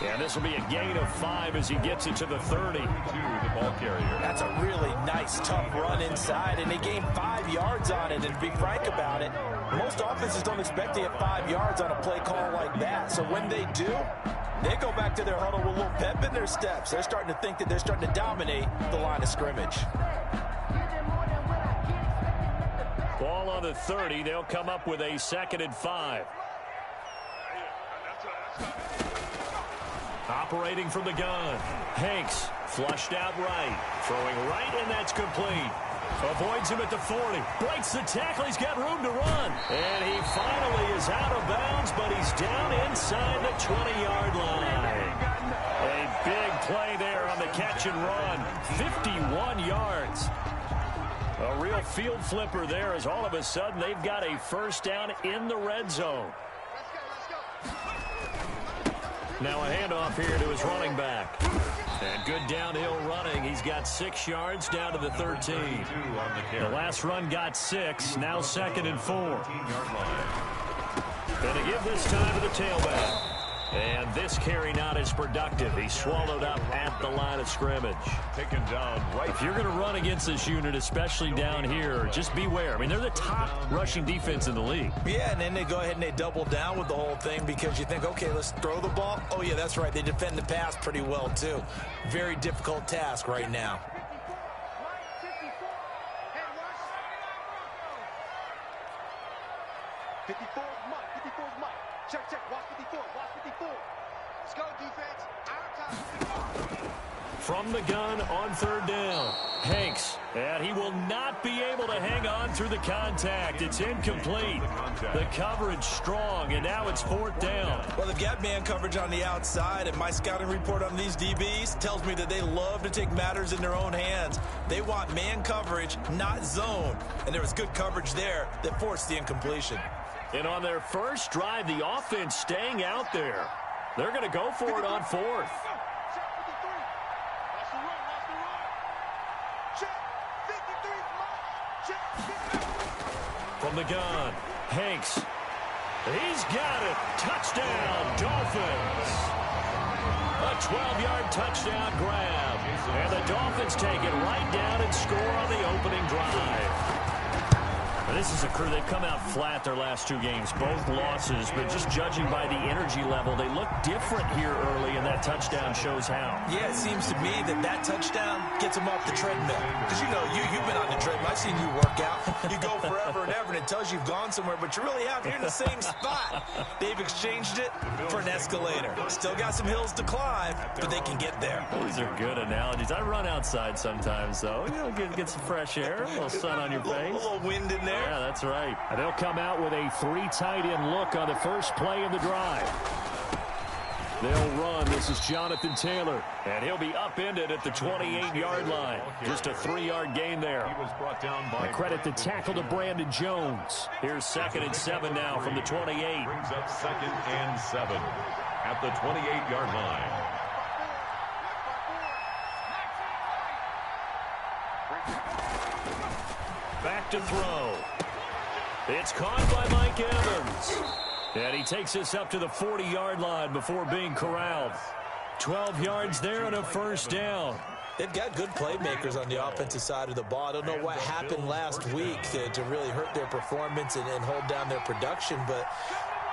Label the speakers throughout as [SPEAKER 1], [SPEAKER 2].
[SPEAKER 1] And this will be a gain of 5 as he gets it to the 30.
[SPEAKER 2] To the ball carrier.
[SPEAKER 3] That's a really nice, tough run inside, and they gained 5 yards on it. And to be frank about it, most offenses don't expect to get 5 yards on a play call like that. So when they do, they go back to their huddle with a little pep in their steps. They're starting to think that they're starting to dominate the line of scrimmage.
[SPEAKER 1] Ball on the 30. They'll come up with a 2nd and 5. Operating from the gun. Hanks flushed out right. Throwing right, and that's complete. Avoids him at the 40. Breaks the tackle. He's got room to run. And he finally is out of bounds, but he's down inside the 20-yard line. A big play there on the catch and run. 51 yards. A real field flipper there as all of a sudden they've got a first down in the red zone. Now a handoff here to his running back. And good downhill running. He's got 6 yards down to the 13. The last run got 6. Now 2nd and 4. And to give this time to the tailback. And this carry not as productive. He's swallowed up at the line of scrimmage.
[SPEAKER 2] Taken down right.
[SPEAKER 1] If you're going to run against this unit, especially down here, just beware. I mean, they're the top rushing defense in the league.
[SPEAKER 3] Yeah, and then they go ahead and they double down with the whole thing because you think, okay, let's throw the ball. Oh, yeah, that's right. They defend the pass pretty well, too. Very difficult task right now.
[SPEAKER 4] Check, watch 54, watch 54. Let's go, defense.
[SPEAKER 1] From the gun on 3rd down. Hanks, and he will not be able to hang on through the contact. It's incomplete. The coverage strong, and now it's 4th down.
[SPEAKER 3] Well, they've got man coverage on the outside, and my scouting report on these DBs tells me that they love to take matters in their own hands. They want man coverage, not zone. And there was good coverage there that forced the incompletion.
[SPEAKER 1] And on their first drive, the offense staying out there. They're going to go for it on 4th. From the gun, Hanks. He's got it. Touchdown, Dolphins. A 12-yard touchdown grab. And the Dolphins take it right down and score on the opening drive. This is a crew. They've come out flat their last 2 games, both losses, but just judging by the energy level, they look different here early, and that touchdown shows how.
[SPEAKER 3] Yeah, it seems to me that touchdown gets them off the treadmill. Because, you know, you've been on the treadmill. I've seen you work out. You go forever and ever, and it tells you you've gone somewhere, but you really have. You're in the same spot. They've exchanged it for an escalator. Still got some hills to climb, but they can get there.
[SPEAKER 1] These are good analogies. I run outside sometimes, though. You know, get some fresh air, a little sun on your face.
[SPEAKER 3] A little wind in there.
[SPEAKER 1] Yeah, that's right. And they'll come out with a 3 tight end look on the first play of the drive. They'll run. This is Jonathan Taylor. And he'll be upended at the 28-yard line. Just a 3-yard gain there.
[SPEAKER 2] He was brought down by
[SPEAKER 1] credit the tackle to Brandon Jones. Here's 2nd and 7 now from the 28.
[SPEAKER 2] Brings up 2nd and 7 at the 28-yard line.
[SPEAKER 1] Back to throw. It's caught by Mike Evans. And he takes us up to the 40-yard line before being corralled. 12 yards there and a first down.
[SPEAKER 3] They've got good playmakers on the offensive side of the ball. I don't know what happened last week to really hurt their performance and hold down their production, but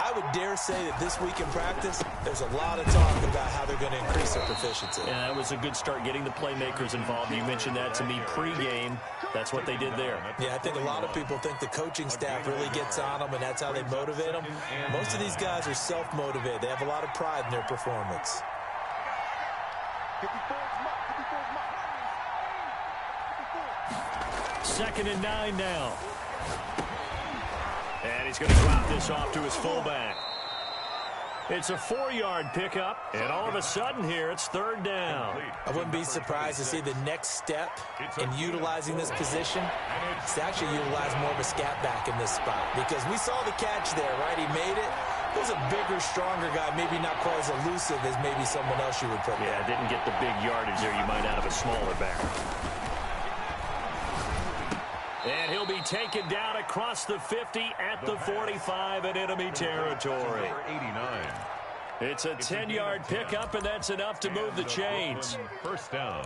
[SPEAKER 3] I would dare say that this week in practice, there's a lot of talk about how they're going to increase their proficiency.
[SPEAKER 1] Yeah, that was a good start, getting the playmakers involved. You mentioned that to me pregame. That's what they did there.
[SPEAKER 3] Yeah, I think a lot of people think the coaching staff really gets on them, and that's how they motivate them. Most of these guys are self-motivated. They have a lot of pride in their performance.
[SPEAKER 1] 2nd and 9 now. And he's going to drop this off to his fullback. It's a 4-yard pickup, and all of a sudden here, it's 3rd down.
[SPEAKER 3] I wouldn't be surprised to see the next step in utilizing this position. It's to actually utilize more of a scat back in this spot, because we saw the catch there, right? He made it. He was a bigger, stronger guy, maybe not quite as elusive as maybe someone else you would put there.
[SPEAKER 1] Yeah, didn't get the big yardage there you might out of a smaller back. And he'll be taken down across the 50 at the 45 in enemy territory.
[SPEAKER 2] 89.
[SPEAKER 1] It's a 10-yard pickup, and that's enough to move the chains.
[SPEAKER 2] First down.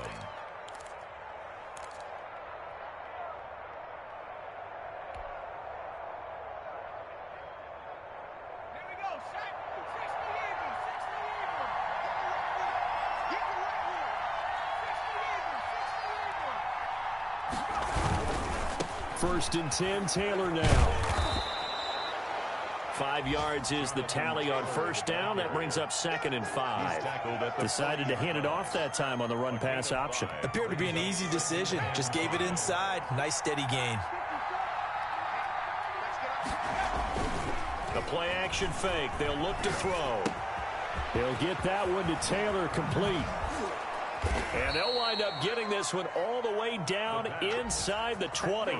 [SPEAKER 1] First and 10, Taylor now. 5 yards is the tally on first down. That brings up 2nd and 5. Decided to hand it off that time on the run-pass option.
[SPEAKER 3] Appeared to be an easy decision. Just gave it inside. Nice steady gain.
[SPEAKER 1] The play-action fake. They'll look to throw. He'll get that one to Taylor, complete. And they'll wind up getting this one all the way down inside the 20.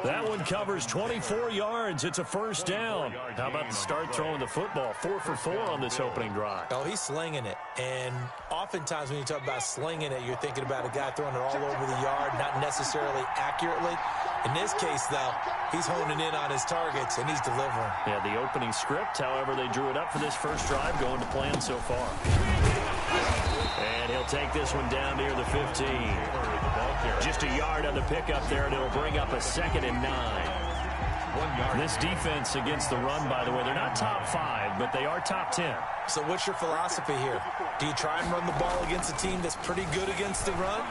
[SPEAKER 1] That one covers 24 yards. It's a first down. How about the start throwing the football? 4 for 4 on this opening drive.
[SPEAKER 3] Oh, he's slinging it. And oftentimes when you talk about slinging it, you're thinking about a guy throwing it all over the yard, not necessarily accurately. In this case, though, he's honing in on his targets, and he's delivering. Yeah, the opening script, however, they drew it up for this first drive, going to plan so far.
[SPEAKER 1] And he'll take this one down near the 15. Just a yard on the pickup there, and it'll bring up a 2nd and 9. This defense against the run, by the way, they're not top 5, but they are top 10.
[SPEAKER 3] So what's your philosophy here? Do you try and run the ball against a team that's pretty good against the run?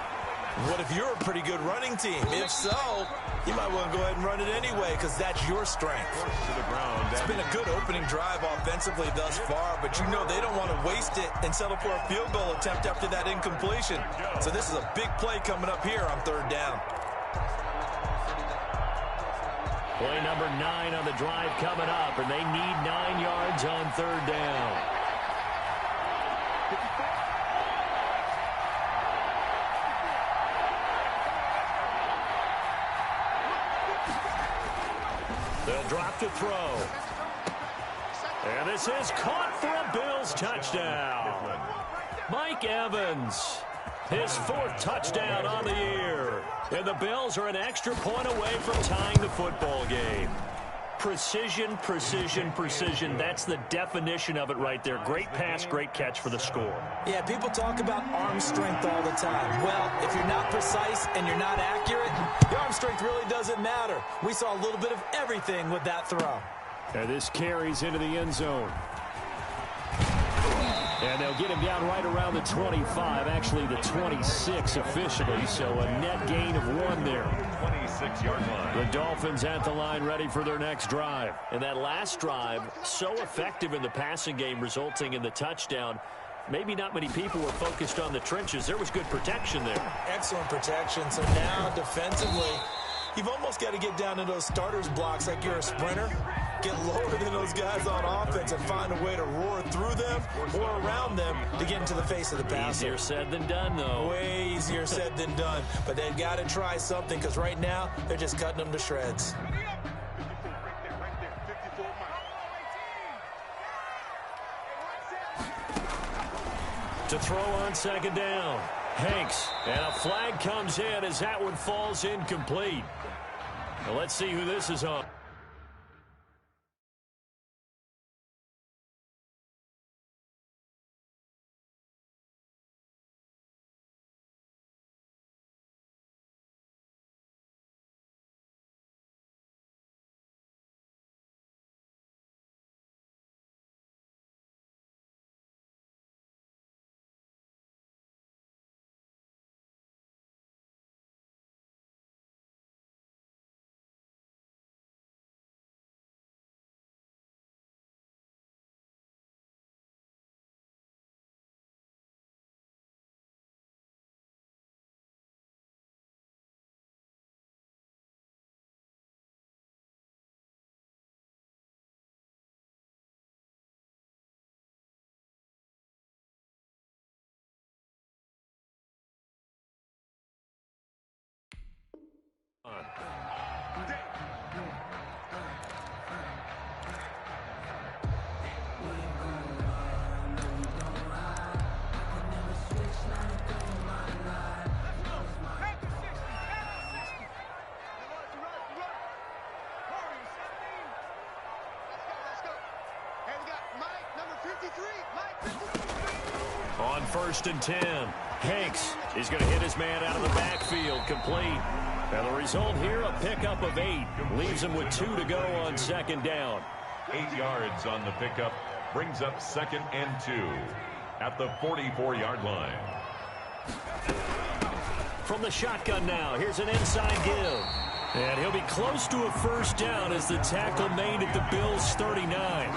[SPEAKER 3] What if you're a pretty good running team? If so, you might want to go ahead and run it anyway because that's your strength. It's been a good opening drive offensively thus far, but you know they don't want to waste it and settle for a field goal attempt after that incompletion. So this is a big play coming up here on 3rd down.
[SPEAKER 1] Play number 9 on the drive coming up, and they need 9 yards on 3rd down. They'll drop to throw. And this is caught for a Bills touchdown. Mike Evans, his 4th touchdown on the year. And the Bills are an extra point away from tying the football game. Precision, precision, precision. That's the definition of it right there. Great pass, great catch for the score.
[SPEAKER 3] Yeah, people talk about arm strength all the time. Well, if you're not precise and you're not accurate, the arm strength really doesn't matter. We saw a little bit of everything with that throw.
[SPEAKER 1] And this carries into the end zone. And they'll get him down right around the 25, actually the 26 officially, so a net gain of 1 there.
[SPEAKER 2] 26-yard line.
[SPEAKER 1] The Dolphins at the line ready for their next drive. And that last drive, so effective in the passing game, resulting in the touchdown. Maybe not many people were focused on the trenches. There was good protection there.
[SPEAKER 3] Excellent protection. So now defensively, you've almost got to get down to those starters blocks like you're a sprinter. Get lower than those guys on offense and find a way to roar through them or around them to get into the face of the passer.
[SPEAKER 1] Easier said than done, though.
[SPEAKER 3] Way easier said than done. But they've got to try something because right now they're just cutting them to shreds.
[SPEAKER 1] To throw on 2nd down. Hanks, and a flag comes in as that one falls incomplete. Now let's see who this is on. On 1st and 10, Hanks is going to hit his man out of the backfield, complete. And the result here, a pickup of 8. Leaves him with 2 to go on 2nd down.
[SPEAKER 2] 8 yards on the pickup. Brings up 2nd and 2 at the 44-yard line.
[SPEAKER 1] From the shotgun now, here's an inside give. And he'll be close to a 1st down as the tackle made at the Bills' 39.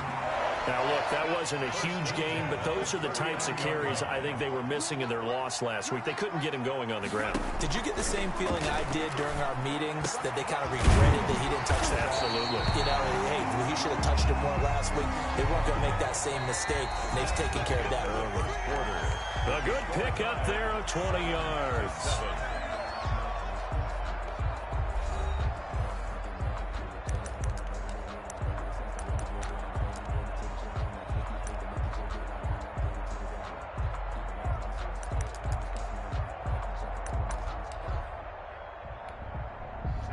[SPEAKER 1] Now, look, that wasn't a huge gain, but those are the types of carries I think they were missing in their loss last week. They couldn't get him going on the ground.
[SPEAKER 3] Did you get the same feeling I did during our meetings, that they kind of regretted that he didn't touch the ball?
[SPEAKER 1] Absolutely.
[SPEAKER 3] You know, hey, he should have touched it more last week. They weren't going to make that same mistake, and they've taken care of that early.
[SPEAKER 1] A good pickup there of 20 yards.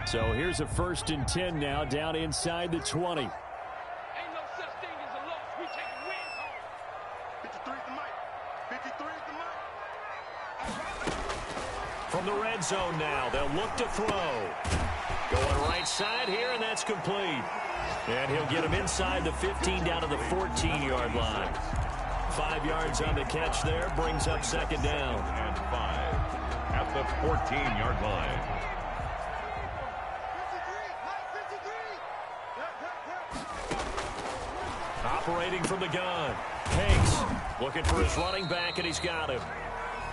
[SPEAKER 1] So here's a 1st and 10 now, down inside the 20.
[SPEAKER 4] Ain't no such thing as a loss. We taking wins home. 53 is the mic. 53 is the mic.
[SPEAKER 1] From the red zone now, they'll look to throw. Going right side here, and that's complete. And he'll get him inside the 15 down to the 14-yard line. 5 yards on the catch there, brings up 2nd down.
[SPEAKER 2] And 5 at the 14-yard line.
[SPEAKER 1] Operating from the gun, Hanks looking for his running back, and he's got him.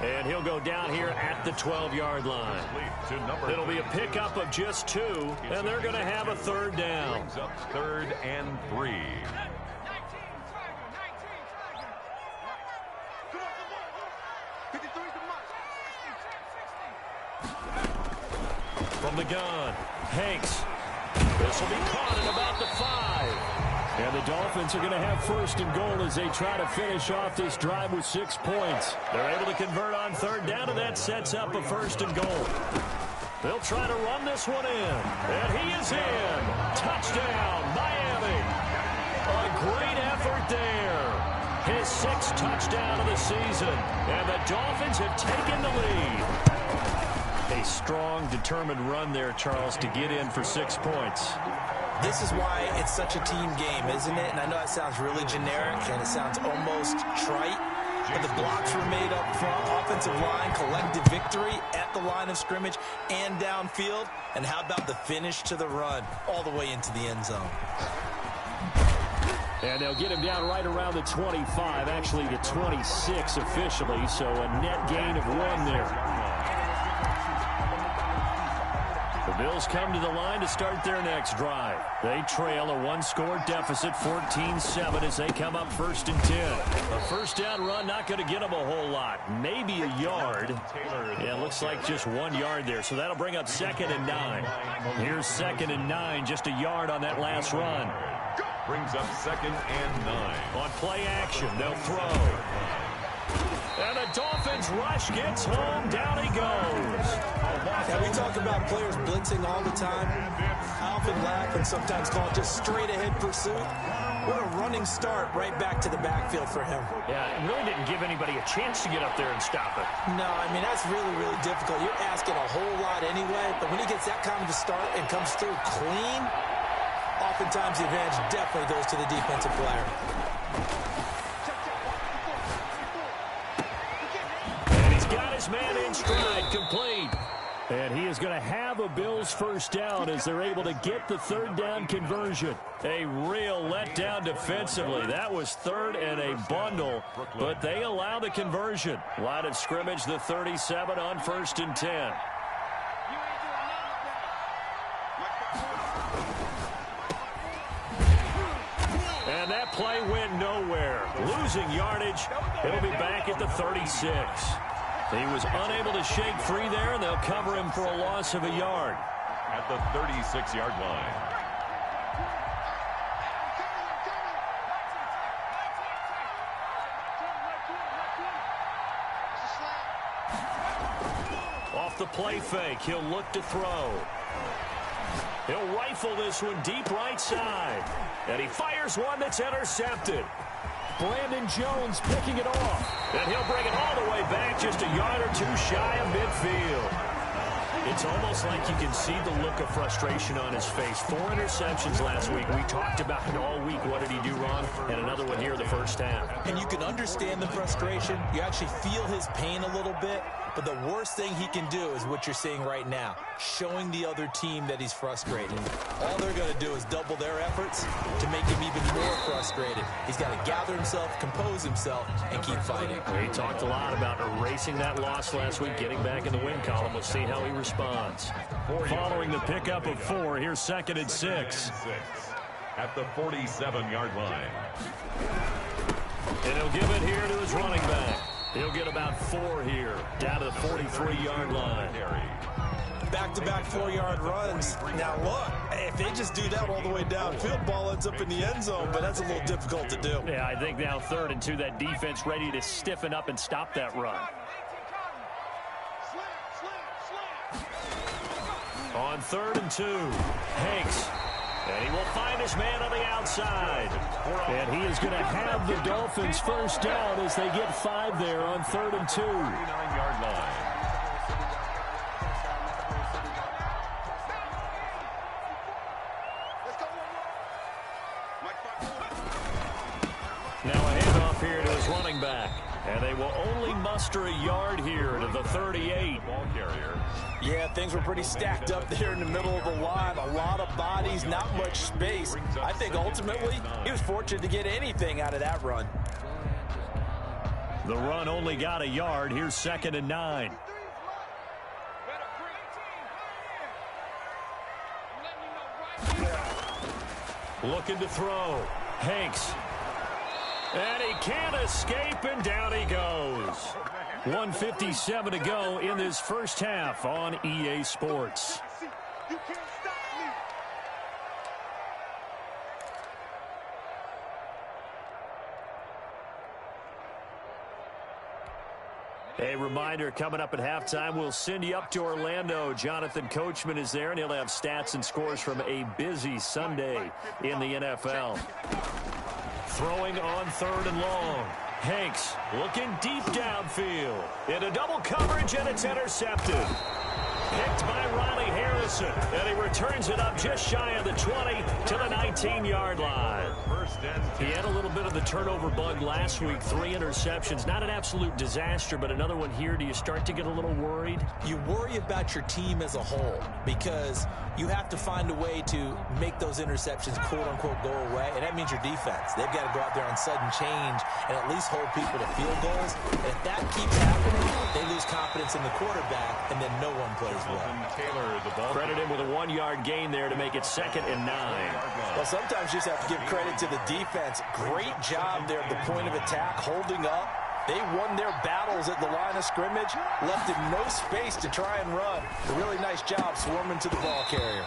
[SPEAKER 1] And he'll go down here at the 12-yard line. It'll be a pickup of just 2, and they're going to have a 3rd down.
[SPEAKER 2] Brings up 3rd and 3.
[SPEAKER 1] From the gun, Hanks. This will be caught at about the 5. And the Dolphins are going to have 1st and goal as they try to finish off this drive with 6 points. They're able to convert on 3rd down, and that sets up a 1st and goal. They'll try to run this one in. And he is in. Touchdown, Miami. A great effort there. His 6th touchdown of the season. And the Dolphins have taken the lead. A strong, determined run there, Charles, to get in for 6 points.
[SPEAKER 3] This is why it's such a team game, isn't it? And I know that sounds really generic and it sounds almost trite, but the blocks were made up front, offensive line, collective victory at the line of scrimmage and downfield. And how about the finish to the run all the way into the end zone?
[SPEAKER 1] And they'll get him down right around the 25, actually the 26 officially, so a net gain of 1 there. The Bills come to the line to start their next drive. They trail a 1-score deficit, 14-7, as they come up 1st and 10. A 1st down run, not going to get them a whole lot. Maybe a yard. Yeah, looks like just 1 yard there, so that'll bring up 2nd and 9. Here's 2nd and 9, just a yard on that last run.
[SPEAKER 2] Brings up 2nd and 9.
[SPEAKER 1] On play action, they'll throw. And the Dolphins rush gets home. Down he goes.
[SPEAKER 3] Yeah, we talk about players blitzing all the time. I often laugh and sometimes call it just straight-ahead pursuit. What a running start right back to the backfield for him.
[SPEAKER 1] Yeah, it really didn't give anybody a chance to get up there and stop it.
[SPEAKER 3] No, I mean, that's really, really difficult. You're asking a whole lot anyway, but when he gets that kind of a start and comes through clean, oftentimes the advantage definitely goes to the defensive player.
[SPEAKER 1] And he's got his man in stride, complete. And he is going to have a Bills 1st down as they're able to get the 3rd down conversion. A real letdown defensively. That was 3rd and a bundle, but they allow the conversion. Line of scrimmage, the 37 on 1st and 10. And that play went nowhere. Losing yardage. It'll be back at the 36. He was unable to shake free there, and they'll cover him for a loss of a yard.
[SPEAKER 2] At the 36-yard line.
[SPEAKER 1] Off the play fake, he'll look to throw. He'll rifle this one deep right side. And he fires one that's intercepted. Brandon Jones picking it off. And he'll bring it all the way back, just a yard or two shy of midfield. It's almost like you can see the look of frustration on his face. 4 interceptions last week. We talked about it all week. What did he do wrong? And another one here in the first half.
[SPEAKER 3] And you can understand the frustration. You actually feel his pain a little bit. But the worst thing he can do is what you're seeing right now, showing the other team that he's frustrated. All they're going to do is double their efforts to make him even more frustrated. He's got to gather himself, compose himself, and keep fighting.
[SPEAKER 1] He talked a lot about erasing that loss last week, getting back in the win column. We'll see how he responds. Following the pickup of 4, here's 2nd and 6.
[SPEAKER 2] At the 47-yard line.
[SPEAKER 1] And he'll give it here to his running back. He'll get about 4 here, down to the 43-yard line.
[SPEAKER 3] Back-to-back 4-yard runs. Now, look, if they just do that all the way downfield, ball ends up in the end zone, but that's a little difficult to do.
[SPEAKER 1] Yeah, I think now 3rd and 2, that defense ready to stiffen up and stop that run. On 3rd and 2, Hanks. And he will find his man on the outside. And he is going to have the Dolphins first down as they get 5 there on 3rd and 2.
[SPEAKER 2] 39-yard line.
[SPEAKER 1] Now a handoff here to his running back. And they will only muster a yard here to the 38.
[SPEAKER 2] Ball carrier.
[SPEAKER 3] Yeah, things were pretty stacked up there in the middle of the line. A lot of bodies, not much space. I think ultimately he was fortunate to get anything out of that run.
[SPEAKER 1] The run only got a yard. Here's 2nd and 9. Looking to throw. Hanks. And he can't escape, and down he goes. 1:57 to go in this first half on EA Sports. A reminder, coming up at halftime, we'll send you up to Orlando. Jonathan Coachman is there, and he'll have stats and scores from a busy Sunday in the NFL. Throwing on 3rd and long. Hanks looking deep downfield. Into double coverage, and it's intercepted. Picked by Riley Harrison. And he returns it up just shy of the 20 to the 19-yard line. He had a little bit of the turnover bug last week. 3 interceptions. Not an absolute disaster, but another one here. Do you start to get a little worried?
[SPEAKER 3] You worry about your team as a whole because you have to find a way to make those interceptions, quote-unquote, go away, and that means your defense. They've got to go out there on sudden change and at least hold people to field goals. And if that keeps happening, they lose confidence in the quarterback, and then no one plays well.
[SPEAKER 1] Credit him with a 1-yard gain there to make it 2nd and 9.
[SPEAKER 3] Well, sometimes you just have to give credit to the defense. Great job there at the point of attack, holding up. They won their battles at the line of scrimmage, left him no space to try and run. A really nice job swarming to the ball carrier.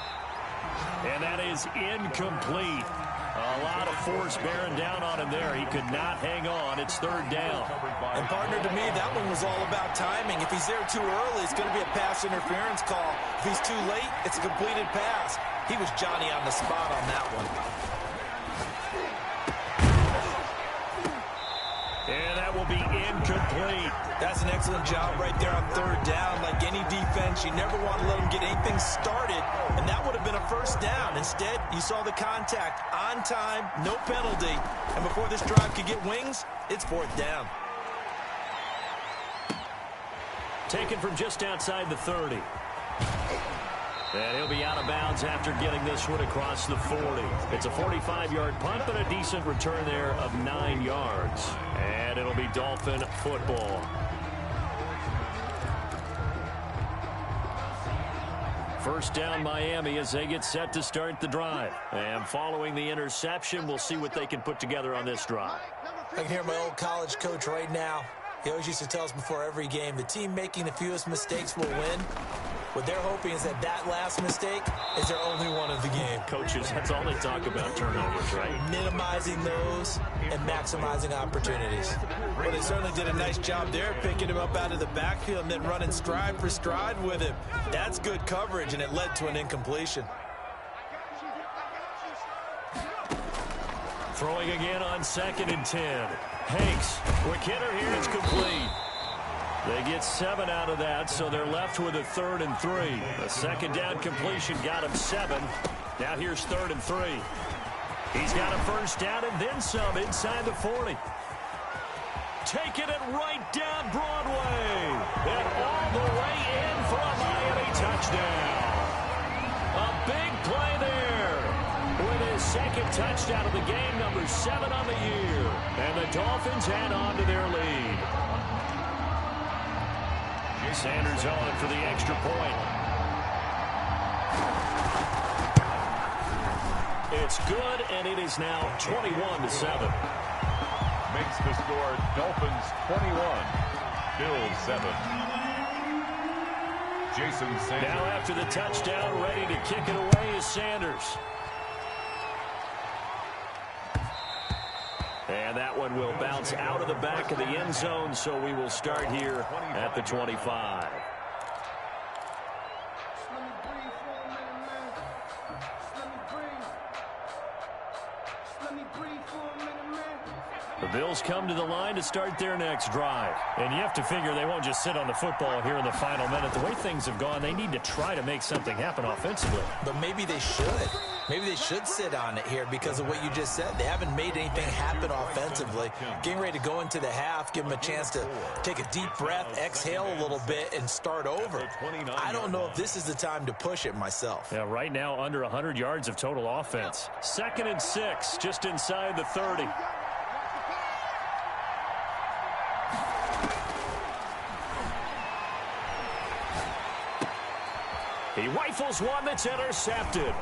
[SPEAKER 1] And that is incomplete. A lot of force bearing down on him there. He could not hang on. It's 3rd down.
[SPEAKER 3] And, partner, to me, that one was all about timing. If he's there too early, it's going to be a pass interference call. If he's too late, it's a completed pass. He was Johnny on the spot on that one.
[SPEAKER 1] And that will be incomplete.
[SPEAKER 3] That's an excellent job right there on 3rd down. Like any defense, you never want to let them get anything started, and that would have been a first down. Instead, you saw the contact on time, no penalty, and before this drive could get wings, it's 4th down.
[SPEAKER 1] Taken from just outside the 30. And he'll be out of bounds after getting this one across the 40. It's a 45-yard punt, but a decent return there of 9 yards. And it'll be Dolphin football. First down Miami as they get set to start the drive. And following the interception, we'll see what they can put together on this drive.
[SPEAKER 3] I can hear my old college coach right now. He always used to tell us before every game, the team making the fewest mistakes will win. What they're hoping is that last mistake is their only one of the game.
[SPEAKER 1] Coaches, that's all they talk about, turnovers, right?
[SPEAKER 3] Minimizing those and maximizing opportunities. Well, they certainly did a nice job there, picking him up out of the backfield and then running stride for stride with him. That's good coverage, and it led to an incompletion.
[SPEAKER 1] Throwing again on 2nd and 10. Hanks, quick hitter here, it's complete. They get 7 out of that, so they're left with a 3rd and 3. A 2nd down completion got him 7. Now here's 3rd and 3. He's got a 1st down and then some inside the 40. Taking it right down Broadway. And all the way in for a Miami touchdown. A big play there. With his 2nd touchdown of the game, number 7 on the year. And the Dolphins add on to their lead. Sanders on for the extra point. It's good, and it is now 21-7.
[SPEAKER 2] Makes the score Dolphins 21, Bills 7. Jason Sanders.
[SPEAKER 1] Now after the touchdown, ready to kick it away is Sanders. And that one will bounce out of the back of the end zone, so we will start here at the 25. The Bills come to the line to start their next drive. And you have to figure they won't just sit on the football here in the final minute. The way things have gone, they need to try to make something happen offensively.
[SPEAKER 3] But maybe they should. Maybe they should sit on it here because of what you just said. They haven't made anything happen offensively. Getting ready to go into the half, give them a chance to take a deep breath, exhale a little bit, and start over. I don't know if this is the time to push it myself.
[SPEAKER 1] Yeah, right now under 100 yards of total offense. 2nd and 6, just inside the 30. He rifles one that's intercepted.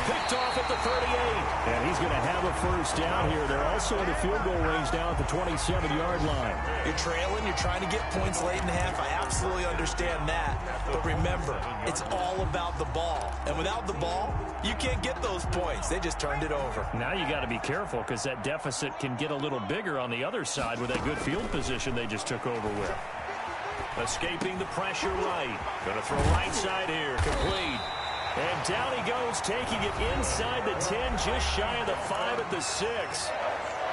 [SPEAKER 1] Picked off at the 38. And he's going to have a 1st down here. They're also in the field goal range now at the 27-yard line.
[SPEAKER 3] You're trailing. You're trying to get points late in the half. I absolutely understand that. But remember, it's all about the ball. And without the ball, you can't get those points. They just turned it over.
[SPEAKER 1] Now you got to be careful because that deficit can get a little bigger on the other side with that good field position they just took over with. Escaping the pressure right. Going to throw right side here. Complete. And down he goes, taking it inside the 10, just shy of the 5 at the 6.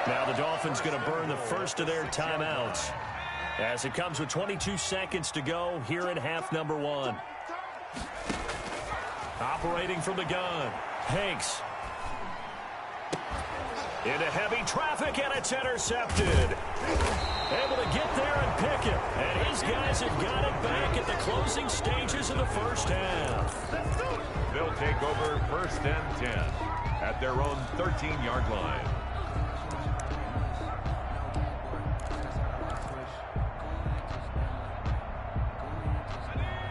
[SPEAKER 1] Now the Dolphins going to burn the first of their timeouts. As it comes with 22 seconds to go here in half number 1. Operating from the gun. Hanks. Into heavy traffic, and it's intercepted. Able to get there and pick it. And his guys have got it back at the closing stages of the first half.
[SPEAKER 2] They'll take over 1st and 10 at their own 13-yard line.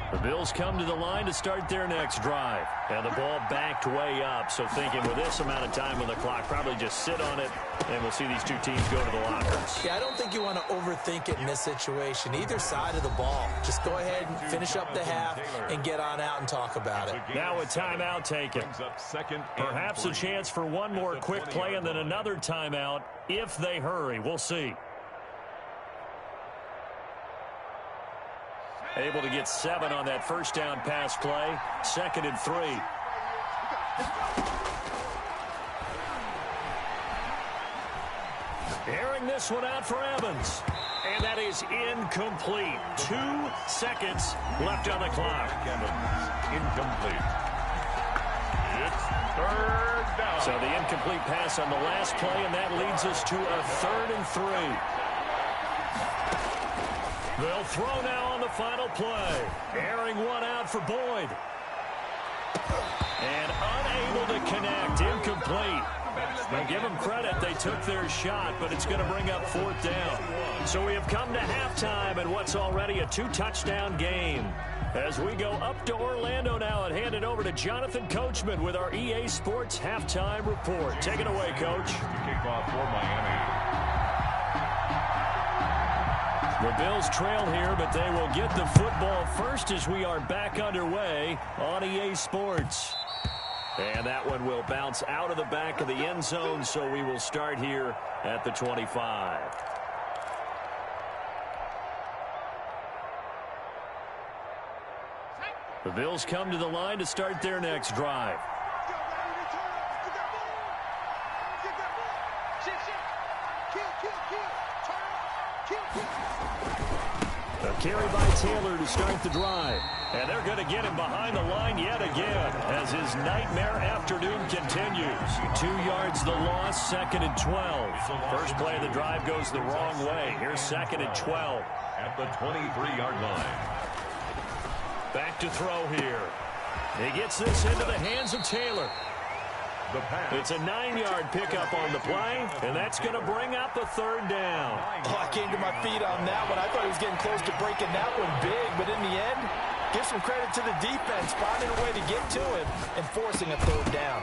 [SPEAKER 1] The Bills come to the line to start their next drive. And the ball backed way up. So thinking with this amount of time on the clock, probably just sit on it, and we'll see these two teams go to the lockers.
[SPEAKER 3] Yeah, I don't think you want to overthink it in this situation. Either side of the ball. Just go ahead and finish up the half and get on out and talk about it.
[SPEAKER 1] Now a timeout taken. Perhaps a chance for one more quick play and then another timeout if they hurry. We'll see. Able to get 7 on that 1st down pass play. 2nd and 3. Airing this one out for Evans. And that is incomplete. 2 seconds left on the clock.
[SPEAKER 2] Evans, incomplete. It's 3rd down.
[SPEAKER 1] So the incomplete pass on the last play, and that leads us to a 3rd and 3. They'll throw now on the final play. Airing one out for Boyd. And unable to connect. Incomplete. Now give them credit. They took their shot, but it's going to bring up 4th down. So we have come to halftime in what's already a 2-touchdown game. As we go up to Orlando now and hand it over to Jonathan Coachman with our EA Sports Halftime Report. Take it away, Coach.
[SPEAKER 2] Kickoff for Miami.
[SPEAKER 1] The Bills trail here, but they will get the football first as we are back underway on EA Sports. And that one will bounce out of the back of the end zone, so we will start here at the 25. The Bills come to the line to start their next drive. Carry by Taylor to start the drive. And they're going to get him behind the line yet again as his nightmare afternoon continues. 2 yards the loss, 2nd and 12. First play of the drive goes the wrong way. Here's 2nd and 12.
[SPEAKER 2] At the 23-yard line.
[SPEAKER 1] Back to throw here. He gets this into the hands of Taylor. It's a 9-yard pickup on the play, and that's going to bring up a 3rd down.
[SPEAKER 3] Oh, I came to my feet on that one. I thought he was getting close to breaking that one big, but in the end, give some credit to the defense, finding a way to get to him and forcing a 3rd down.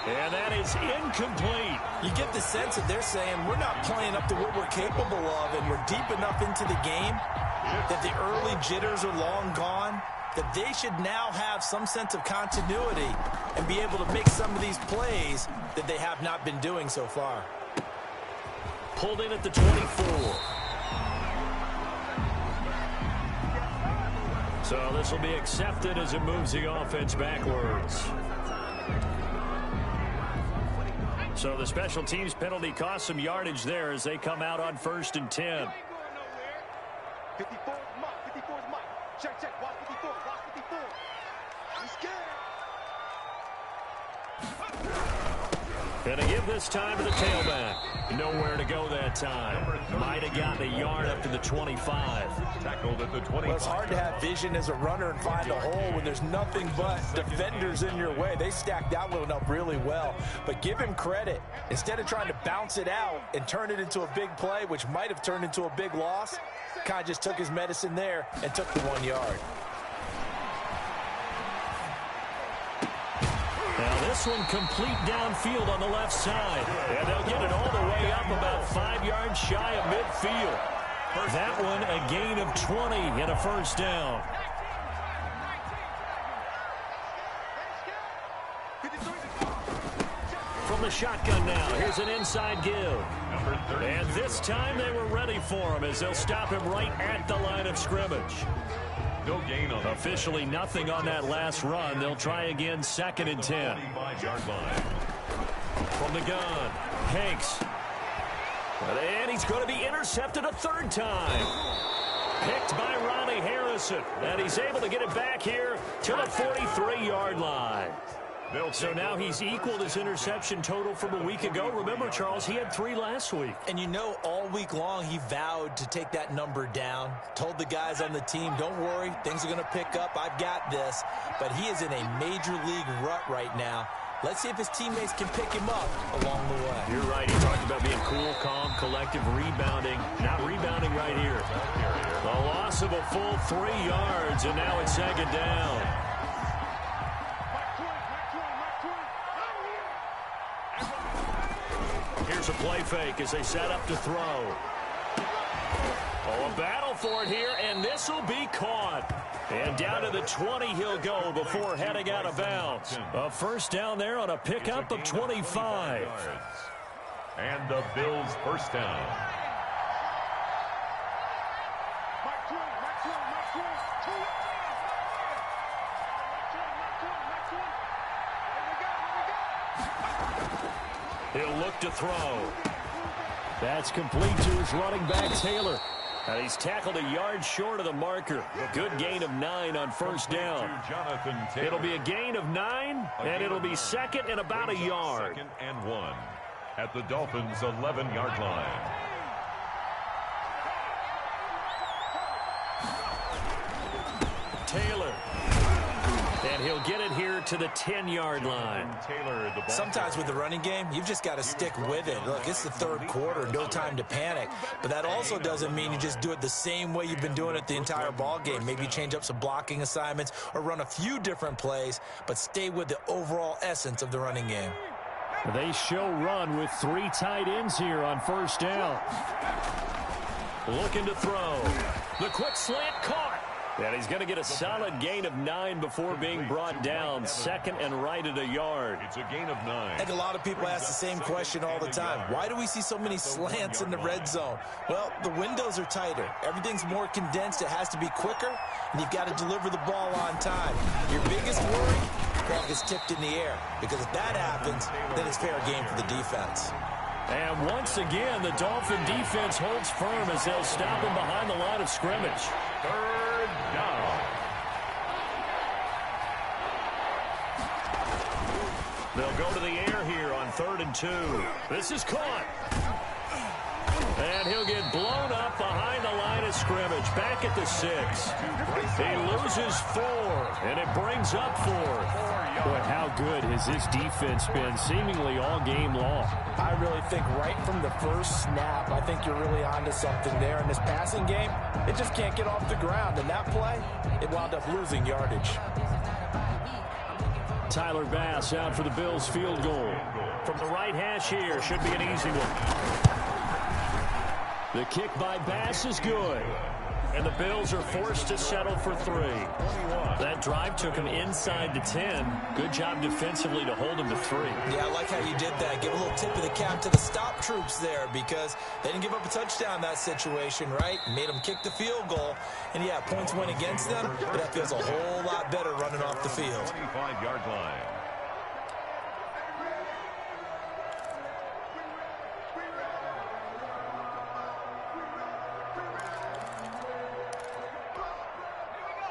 [SPEAKER 1] And that is incomplete.
[SPEAKER 3] You get the sense that they're saying we're not playing up to what we're capable of, and we're deep enough into the game that the early jitters are long gone, that they should now have some sense of continuity and be able to make some of these plays that they have not been doing so far.
[SPEAKER 1] Pulled in at the 24. So this will be accepted as it moves the offense backwards. So the special teams penalty cost some yardage there as they come out on 1st and 10.
[SPEAKER 4] 54 is Mike. 54 is Mike. Check. Watch 54. Watch 54. I'm scared.
[SPEAKER 1] Going to give this time to the tailback. Nowhere to go that time. Might have gotten a yard up to the 25.
[SPEAKER 2] Tackled at the 25.
[SPEAKER 3] Well, it's hard to have vision as a runner and find a hole when there's nothing but defenders in your way. They stacked that one up really well. But give him credit. Instead of trying to bounce it out and turn it into a big play, which might have turned into a big loss, kind of just took his medicine there and took the 1 yard.
[SPEAKER 1] Now this one complete downfield on the left side. And they'll get it all the way up about 5 yards shy of midfield. That one a gain of 20 and a 1st down. From the shotgun now, here's an inside give. And this time they were ready for him as they'll stop him right at the line of scrimmage.
[SPEAKER 2] No gain on
[SPEAKER 1] Officially nothing on that last run. They'll try again 2nd and 10.
[SPEAKER 2] 25-yard line.
[SPEAKER 1] From the gun, Hanks. And he's going to be intercepted a 3rd time. Picked by Ronnie Harrison. And he's able to get it back here to the 43-yard line. So now he's equaled his interception total from a week ago. Remember, Charles, he had 3 last week.
[SPEAKER 3] And you know, all week long he vowed to take that number down. Told the guys on the team, don't worry, things are going to pick up. I've got this. But he is in a major league rut right now. Let's see if his teammates can pick him up along the way.
[SPEAKER 1] You're right. He talked about being cool, calm, collective, rebounding. Not rebounding right here. The loss of a full 3 yards, and now it's 2nd down. Here's a play fake as they set up to throw. Oh, a battle for it here, and this will be caught. And down to the 20 he'll go before heading out of bounds. A 1st down there on a pickup of 25.
[SPEAKER 2] And the Bills' 1st down.
[SPEAKER 1] He'll look to throw. That's complete to his running back, Taylor. And he's tackled a yard short of the marker. Good gain of 9 on 1st down. It'll be a gain of 9, and it'll be 2nd and about a yard.
[SPEAKER 2] 2nd and 1 at the Dolphins' 11-yard line.
[SPEAKER 1] Taylor. And he'll get it here to the 10-yard line.
[SPEAKER 3] Sometimes with the running game, you've just got to stick with it. Look, it's the 3rd quarter, no time to panic. But that also doesn't mean you just do it the same way you've been doing it the entire ball game. Maybe change up some blocking assignments or run a few different plays, but stay with the overall essence of the running game.
[SPEAKER 1] They show run with 3 tight ends here on 1st down. Looking to throw. The quick slant caught. And he's going to get a solid gain of 9 before being brought down. 2nd and right at a yard.
[SPEAKER 2] It's a gain of 9.
[SPEAKER 3] I think a lot of people ask the same question all the time. Why do we see so many slants in the red zone? Well, the windows are tighter. Everything's more condensed. It has to be quicker, and you've got to deliver the ball on time. Your biggest worry, the ball gets tipped in the air. Because if that happens, then it's fair game for the defense.
[SPEAKER 1] And once again, the Dolphin defense holds firm as they'll stop him behind the line of scrimmage.
[SPEAKER 2] Third down.
[SPEAKER 1] They'll go to the air here on 3rd and 2. This is caught. And he'll get blown up behind the line of scrimmage. Back at the 6. He loses 4, and it brings up 4th. Boy, how good has this defense been seemingly all game long?
[SPEAKER 3] I really think right from the first snap, I think you're really onto something there. In this passing game, it just can't get off the ground. And that play, it wound up losing yardage.
[SPEAKER 1] Tyler Bass out for the Bills field goal. From the right hash here, should be an easy one. The kick by Bass is good. And the Bills are forced to settle for 3. That drive took him inside the 10. Good job defensively to hold him to 3.
[SPEAKER 3] Yeah, I like how you did that. Give a little tip of the cap to the stop troops there because they didn't give up a touchdown in that situation, right? Made them kick the field goal. And, yeah, points went against them, but that feels a whole lot better running off the field.
[SPEAKER 2] 25-yard line.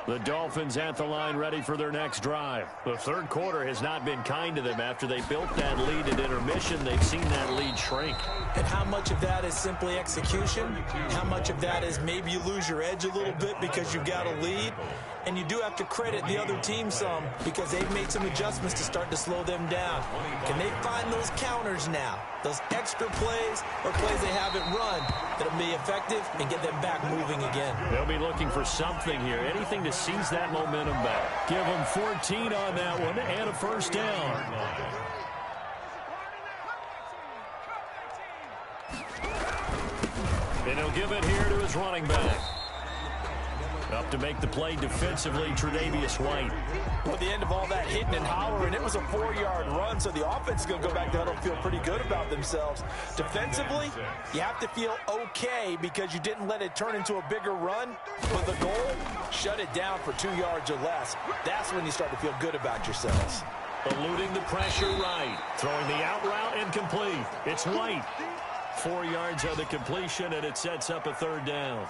[SPEAKER 1] The Dolphins at the line ready for their next drive. The third quarter has not been kind to them. After they built that lead at intermission, they've seen that lead shrink.
[SPEAKER 3] And how much of that is simply execution? How much of that is maybe you lose your edge a little bit because you've got a lead? And you do have to credit the other team some because they've made some adjustments to start to slow them down. Can they find those counters now? Those extra plays or plays they haven't run that'll be effective and get them back moving again.
[SPEAKER 1] They'll be looking for something here. Anything to seize that momentum back. Give them 14 on that one and a first down. And he'll give it here to his running back. Up to make the play defensively, Tre'Davious White.
[SPEAKER 3] Well, at the end of all that hitting and hollering, it was a 4-yard run, so the offense is going to go back there and feel pretty good about themselves. Defensively, you have to feel okay because you didn't let it turn into a bigger run. But the goal, shut it down for 2 yards or less. That's when you start to feel good about yourselves.
[SPEAKER 1] Eluding the pressure right. Throwing the out route incomplete. It's White. 4 yards on the completion, and it sets up a 3rd down.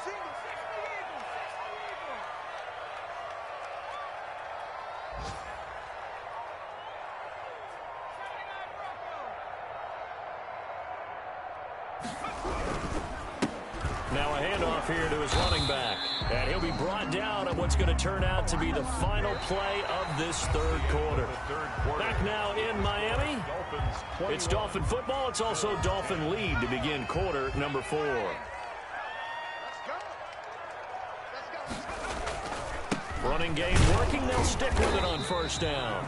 [SPEAKER 1] Now a handoff here to his running back. And he'll be brought down on what's going to turn out to be the final play of this third quarter. Back now in Miami. It's Dolphin football. It's also Dolphin lead to begin quarter number 4. Running game working. They'll stick with it on first down.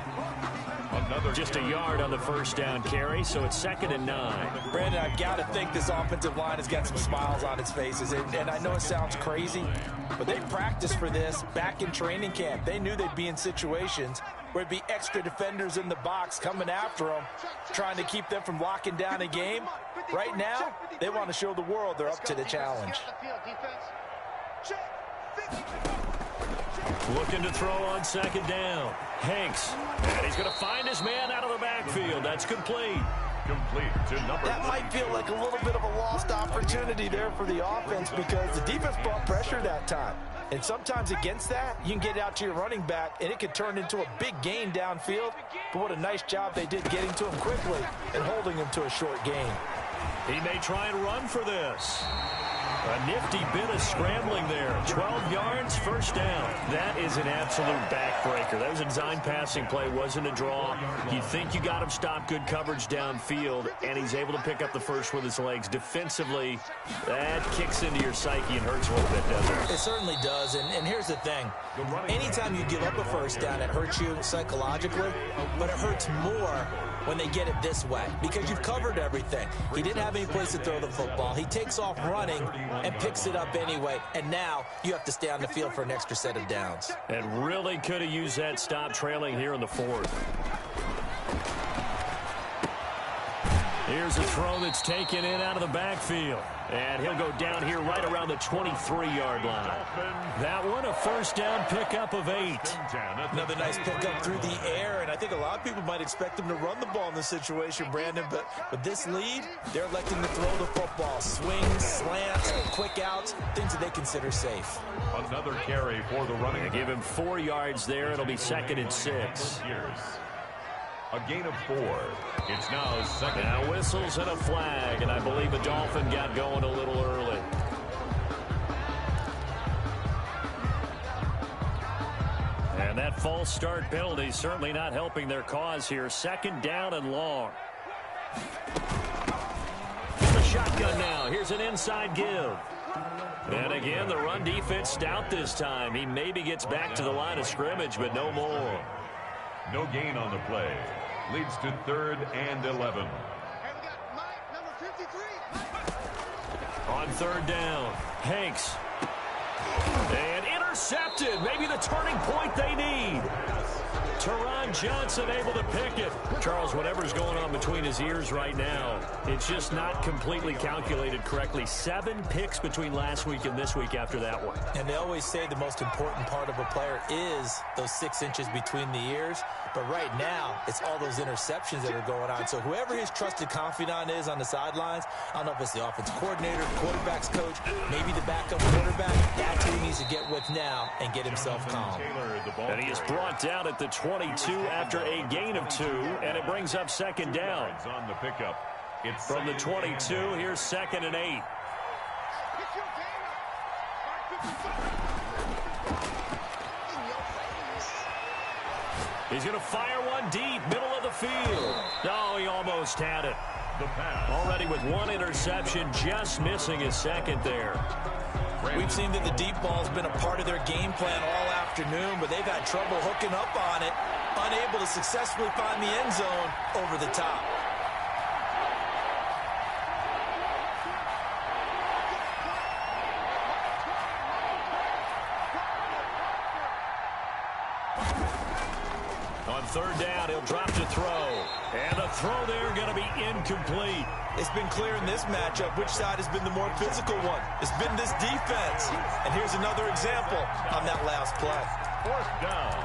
[SPEAKER 1] Just a yard on the first down carry, so it's 2nd and 9.
[SPEAKER 3] Brandon, I've got to think this offensive line has got some smiles on its faces. And I know it sounds crazy, but they practiced for this back in training camp. They knew they'd be in situations where it'd be extra defenders in the box coming after them, trying to keep them from locking down a game. Right now, they want to show the world they're up to the challenge.
[SPEAKER 1] Looking to throw on 2nd down. Hanks. And he's going to find his man out of the backfield. That's complete.
[SPEAKER 2] Complete to number
[SPEAKER 3] That might feel like a little bit of a lost opportunity there for the offense because the defense brought pressure that time. And sometimes against that, you can get out to your running back, and it could turn into a big gain downfield. But what a nice job they did getting to him quickly and holding him to a short gain.
[SPEAKER 1] He may try and run for this. A nifty bit of scrambling there. 12 yards, first down. That is an absolute backbreaker. That was a design passing play, wasn't a draw. You think you got him stopped, good coverage downfield, and he's able to pick up the first with his legs. Defensively, that kicks into your psyche and hurts a little bit, doesn't it?
[SPEAKER 3] It certainly does, and here's the thing. Anytime you give up a first down, it hurts you psychologically, but it hurts more when they get it this way because you've covered everything. He didn't have any place to throw the football. He takes off running and picks it up anyway, and now you have to stay on the field for an extra set of downs.
[SPEAKER 1] And really could have used that stop trailing here in the 4th. Here's a throw that's taken in out of the backfield. And he'll go down here right around the 23-yard line. That one, a first down pickup of 8.
[SPEAKER 3] Another nice pickup through the air, and I think a lot of people might expect him to run the ball in this situation, Brandon, but with this lead, they're electing to throw the football. Swings, slants, quick outs, things that they consider safe.
[SPEAKER 2] Another carry for the running back.
[SPEAKER 1] Give him 4 yards there. It'll be 2nd and 6.
[SPEAKER 2] A gain of 4. It's now 2nd.
[SPEAKER 1] Now whistles and a flag, and I believe a Dolphin got going a little early. And that false start penalty certainly not helping their cause here. 2nd down and long. The shotgun now. Here's an inside give. And again, the run defense stout this time. He maybe gets back to the line of scrimmage, but no more.
[SPEAKER 2] No gain on the play. Leads to 3rd and 11.
[SPEAKER 4] And we got Mike, number 53.
[SPEAKER 1] On 3rd down, Hanks. And intercepted. Maybe the turning point they need. Teron Johnson able to pick it. Charles, whatever's going on between his ears right now, it's just not completely calculated correctly. 7 picks between last week and this week after that one.
[SPEAKER 3] And they always say the most important part of a player is those 6 inches between the ears. But right now, it's all those interceptions that are going on. So whoever his trusted confidant is on the sidelines, I don't know if it's the offensive coordinator, quarterback's coach, maybe the backup quarterback, that's who he needs to get with now and get himself calm.
[SPEAKER 1] And he is brought down at the 22 after a gain of 2, and it brings up 2nd down.
[SPEAKER 2] On the pickup. It's
[SPEAKER 1] from the 22, here's 2nd and 8. He's going to fire one deep, middle of the field. Oh, he almost had it.
[SPEAKER 2] The pass.
[SPEAKER 1] Already with 1 interception, just missing his 2nd there.
[SPEAKER 3] We've seen that the deep ball's been a part of their game plan all afternoon, but they've had trouble hooking up on it, unable to successfully find the end zone over the top.
[SPEAKER 1] On 3rd down, he'll drop to throw. And the throw there going to be incomplete.
[SPEAKER 3] It's been clear in this matchup which side has been the more physical one. It's been this defense. And here's another example on that last play.
[SPEAKER 2] 4th down.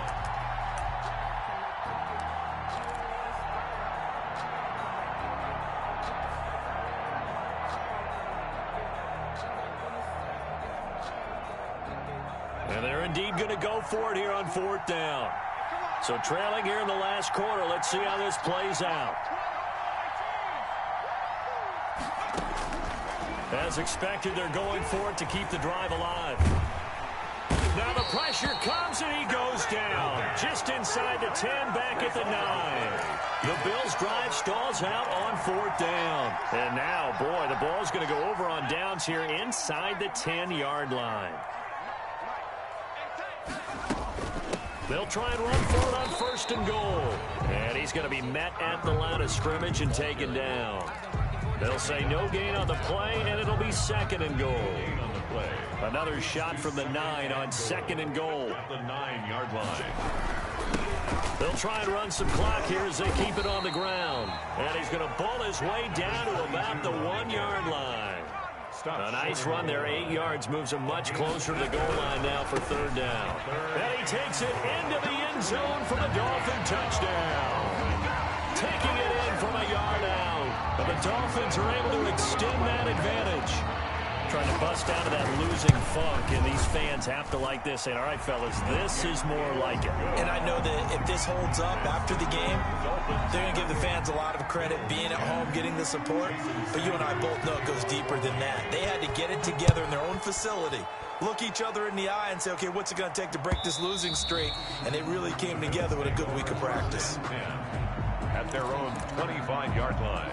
[SPEAKER 1] And they're indeed going to go for it here on 4th down. So trailing here in the last quarter. Let's see how this plays out. As expected, they're going for it to keep the drive alive. Now the pressure comes and he goes down. Just inside the 10, back at the 9. The Bills' drive stalls out on 4th down. And now, boy, the ball's going to go over on downs here inside the 10-yard line. They'll try and run for it on 1st and goal. And he's going to be met at the line of scrimmage and taken down. They'll say no gain on the play, and it'll be 2nd and goal. Another shot from the 9 on 2nd and goal.
[SPEAKER 2] At the 9-yard line.
[SPEAKER 1] They'll try and run some clock here as they keep it on the ground. And he's going to bull his way down to about the 1-yard line. A nice run there, 8 yards, moves him much closer to the goal line now for 3rd down. And he takes it into the end zone for the Dolphin touchdown. Taking it in from a yard out. But the Dolphins are able to extend that advantage. Trying to bust out of that losing funk, and these fans have to like this. Saying, all right, fellas, this is more like it.
[SPEAKER 3] And I know that if this holds up after the game, they're going to give the fans a lot of credit, being at home, getting the support. But you and I both know it goes deeper than that. They had to get it together in their own facility, look each other in the eye and say, okay, what's it going to take to break this losing streak? And they really came together with a good week of practice.
[SPEAKER 2] At their own 25-yard line.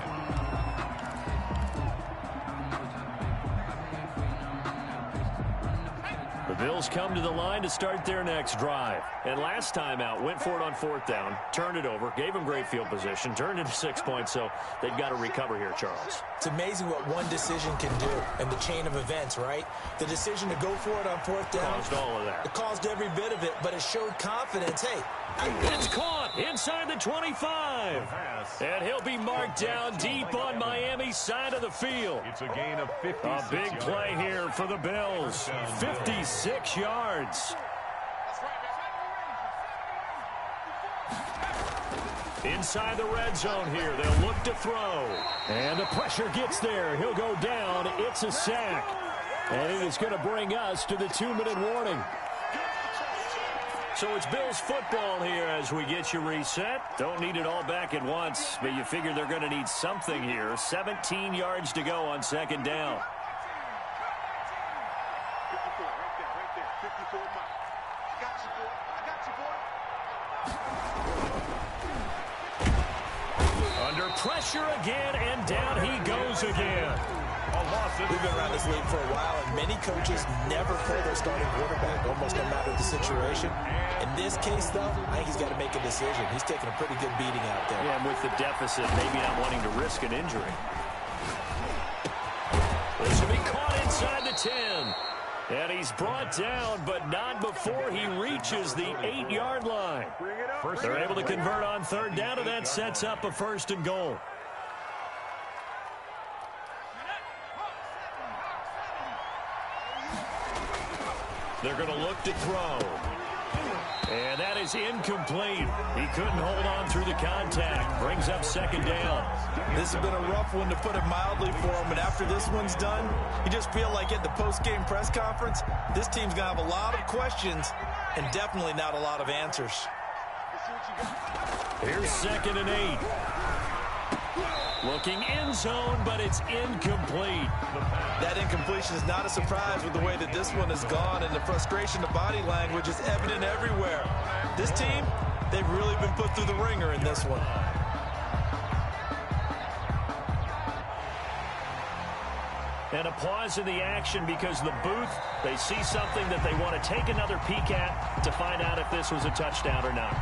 [SPEAKER 1] The Bills come to the line to start their next drive. And last time out, went for it on 4th down, turned it over, gave them great field position, turned into 6 points, so they've got to recover here, Charles.
[SPEAKER 3] It's amazing what one decision can do in the chain of events, right? The decision to go for it on 4th down.
[SPEAKER 1] Caused all of that.
[SPEAKER 3] It caused every bit of it, but it showed confidence. Hey,
[SPEAKER 1] It's caught inside the 25. And he'll be marked down deep on Miami's side of the field.
[SPEAKER 2] It's a gain of 56
[SPEAKER 1] A big play here for the Bills. 56 yards. Inside the red zone here. They'll look to throw. And the pressure gets there. He'll go down. It's a sack. And it is going to bring us to the 2-minute warning. So it's Bills football here as we get you reset. Don't need it all back at once, but you figure they're going to need something here. 17 yards to go on second down.
[SPEAKER 4] 54, right there. 54, Mike. I got you, boy.
[SPEAKER 1] Under pressure again, and down he goes again.
[SPEAKER 3] We've been around this league for a while, and many coaches never pull their starting quarterback, almost no matter the situation. In this case, though, I think he's got to make a decision. He's taking a pretty good beating out there.
[SPEAKER 1] Yeah, and with the deficit, maybe not wanting to risk an injury. This will be caught inside the 10. And he's brought down, but not before he reaches the 8-yard line. They're able to convert on third down, and that sets up a 1st and goal. They're going to look to throw. And that is incomplete. He couldn't hold on through the contact. Brings up second down.
[SPEAKER 3] This has been a rough one, to put it mildly, for him. And after this one's done, you just feel like at the post-game press conference, this team's going to have a lot of questions and definitely not a lot of answers.
[SPEAKER 1] Here's 2nd and 8. Looking end zone, but it's incomplete.
[SPEAKER 3] That incompletion is not a surprise with the way that this one has gone, and the frustration of body language is evident everywhere. This team, they've really been put through the ringer in this one.
[SPEAKER 1] And a pause in the action because the booth, they see something that they want to take another peek at to find out if this was a touchdown or not.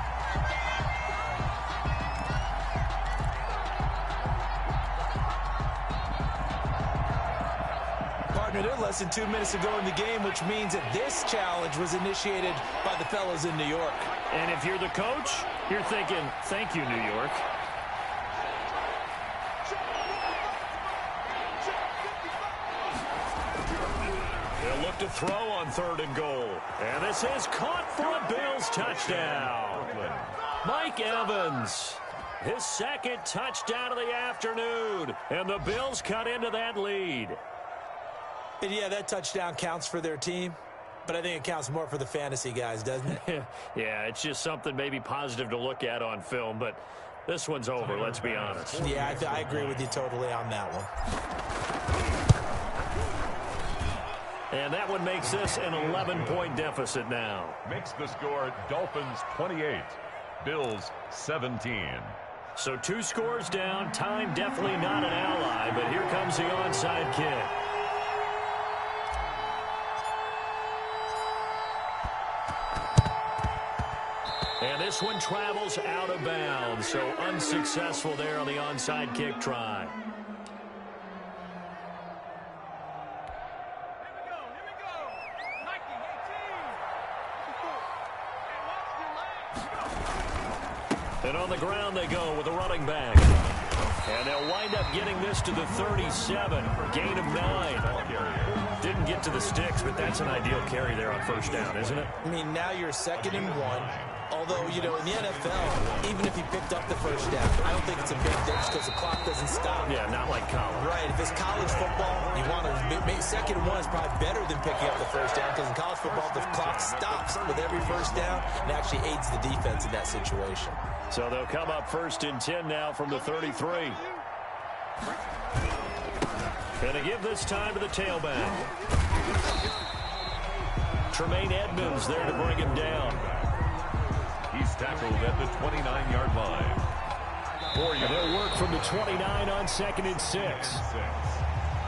[SPEAKER 3] They're less than 2 minutes to go in the game, which means that this challenge was initiated by the fellas in New York.
[SPEAKER 1] And if you're the coach, you're thinking, thank you, New York. They'll look to throw on 3rd and goal. And this is caught for a Bills touchdown. Mike Evans, his 2nd touchdown of the afternoon. And the Bills cut into that lead.
[SPEAKER 3] And yeah, that touchdown counts for their team, but I think it counts more for the fantasy guys, doesn't it?
[SPEAKER 1] Yeah, it's just something maybe positive to look at on film, but this one's over, let's be honest.
[SPEAKER 3] Yeah, I agree with you totally on that one.
[SPEAKER 1] And that one makes this an 11-point deficit now.
[SPEAKER 2] Makes the score Dolphins 28, Bills 17.
[SPEAKER 1] So 2 scores down, time definitely not an ally, but here comes the onside kick. And this one travels out of bounds, so unsuccessful there on the onside kick try. And on the ground they go with a running back. And they'll wind up getting this to the 37, gain of 9. Didn't get to the sticks, but that's an ideal carry there on 1st down, isn't it?
[SPEAKER 3] I mean, now you're 2nd and 1. Although, you know, in the NFL, even if he picked up the 1st down, I don't think it's a big difference because the clock doesn't stop.
[SPEAKER 1] Yeah, not like college.
[SPEAKER 3] Right. If it's college football, you want to make 2nd and 1 is probably better than picking up the 1st down because in college football, the clock stops with every 1st down and actually aids the defense in that situation.
[SPEAKER 1] So they'll come up 1st and 10 now from the 33. Gonna give this time to the tailback. Tremaine Edmonds there to bring him down.
[SPEAKER 2] He's tackled at the 29-yard line.
[SPEAKER 1] And they'll work from the 29 on 2nd and 6.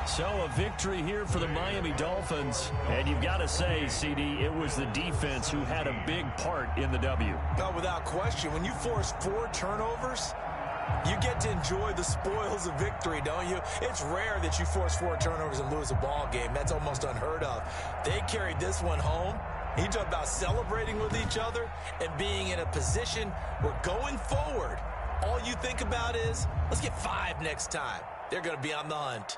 [SPEAKER 1] So a victory here for the Miami Dolphins. And you've got to say, CD, it was the defense who had a big part in the W.
[SPEAKER 3] No, without question. When you force 4 turnovers, you get to enjoy the spoils of victory, don't you? It's rare that you force 4 turnovers and lose a ball game. That's almost unheard of. They carried this one home, You talk about celebrating with each other and being in a position where going forward, all you think about is, let's get 5 next time. They're going to be on the hunt.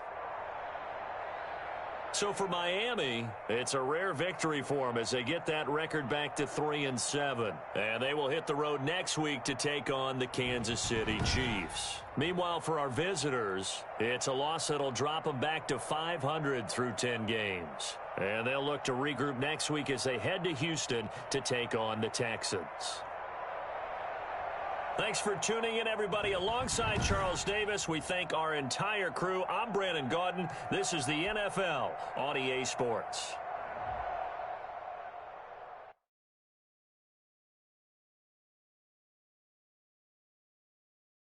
[SPEAKER 1] So for Miami, it's a rare victory for them as they get that record back to 3-7. And they will hit the road next week to take on the Kansas City Chiefs. Meanwhile, for our visitors, it's a loss that'll drop them back to 500 through 10 games. And they'll look to regroup next week as they head to Houston to take on the Texans. Thanks for tuning in, everybody. Alongside Charles Davis, we thank our entire crew. I'm Brandon Gaudin. This is the NFL on EA Sports.